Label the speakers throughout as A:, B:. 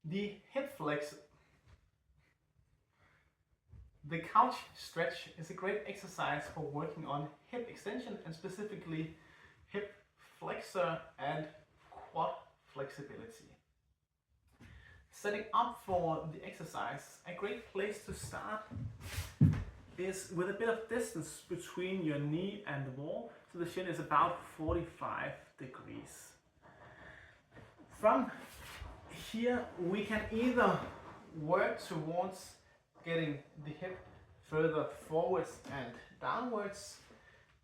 A: The hip flex, the couch stretch is a great exercise for working on hip extension and specifically hip flexor and quad flexibility. Setting up for the exercise, a great place to start is with a bit of distance between your knee and the wall, so the shin is about 45 degrees. From here we can either work towards getting the hip further forwards and downwards.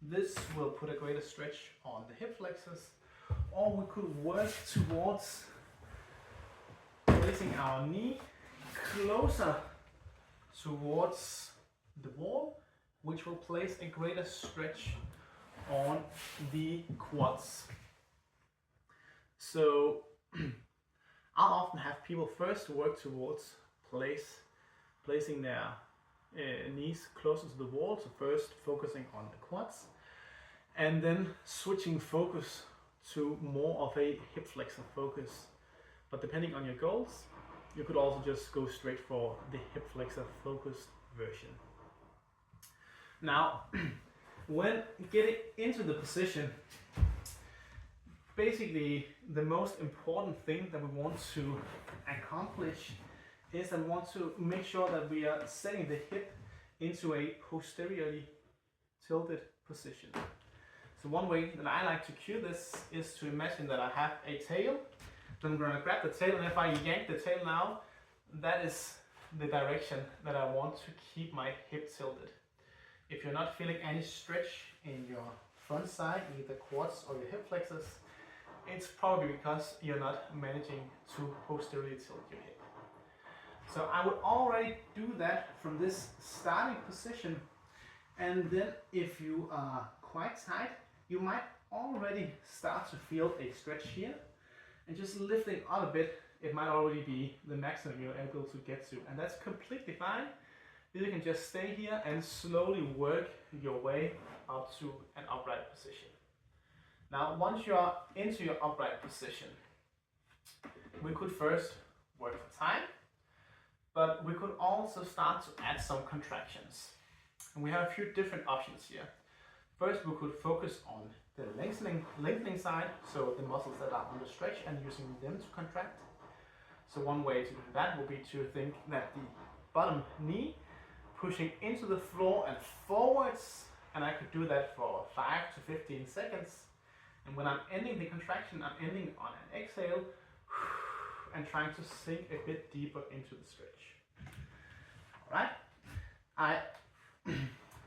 A: This will put a greater stretch on the hip flexors, or we could work towards placing our knee closer towards the wall, which will place a greater stretch on the quads. So I'll often have people first work towards placing their knees closer to the wall, so first focusing on the quads, and then switching focus to more of a hip flexor focus. But depending on your goals, you could also just go straight for the hip flexor focused version. Now, when getting into the position, basically the most important thing that we want to accomplish is that we want to make sure that we are setting the hip into a posteriorly tilted position. So one way that I like to cue this is to imagine that I have a tail. Then I'm going to grab the tail, and if I yank the tail now, that is the direction that I want to keep my hip tilted. If you're not feeling any stretch in your front side, either quads or your hip flexors, it's probably because you're not managing to posteriorly tilt your hip. So I would already do that from this starting position, and then if you are quite tight, you might already start to feel a stretch here, and just lifting up a bit, it might already be the maximum you're able to get to, and that's completely fine. You can just stay here and slowly work your way up to an upright position. Now, once you are into your upright position, we could first work for time, but we could also start to add some contractions. And we have a few different options here. First, we could focus on the lengthening side, so the muscles that are under stretch, and using them to contract. So one way to do that would be to think that the bottom knee pushing into the floor and forwards, and I could do that for 5 to 15 seconds. And when I'm ending the contraction, I'm ending on an exhale and trying to sink a bit deeper into the stretch. All right. I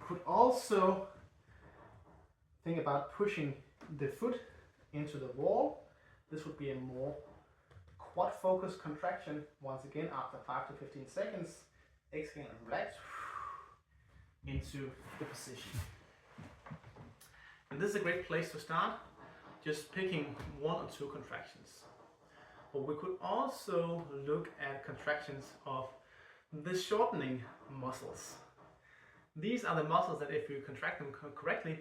A: could also think about pushing the foot into the wall. This would be a more quad focused contraction. Once again, after 5 to 15 seconds, exhale and relax into the position. And this is a great place to start, just picking 1 or 2 contractions. But we could also look at contractions of the shortening muscles. These are the muscles that if you contract them correctly,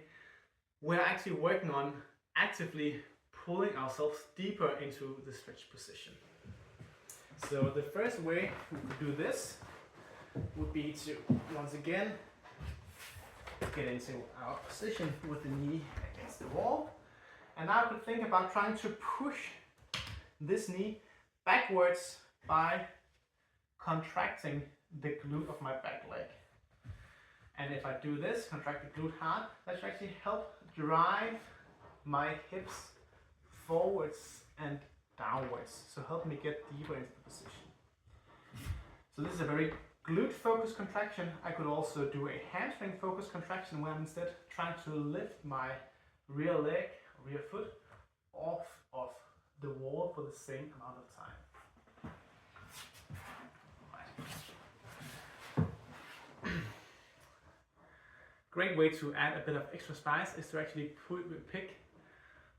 A: we're actually working on actively pulling ourselves deeper into the stretch position. So the first way we could do this would be to, once again, get into our position with the knee against the wall. And now I could think about trying to push this knee backwards by contracting the glute of my back leg. And if I do this, contract the glute hard, that should actually help drive my hips forwards and downwards. So help me get deeper into the position. So this is a very glute focused contraction. I could also do a hamstring focused contraction where I'm instead trying to lift my rear leg, rear foot off of the wall for the same amount of time. Great way to add a bit of extra spice is to actually pick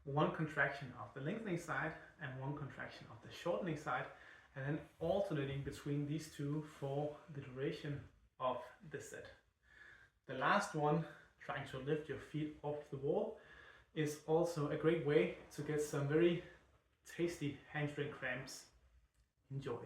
A: 1 contraction of the lengthening side and 1 contraction of the shortening side, and then alternating between these 2 for the duration of the set. The last one, trying to lift your feet off the wall, is also a great way to get some very tasty hamstring cramps. Enjoy.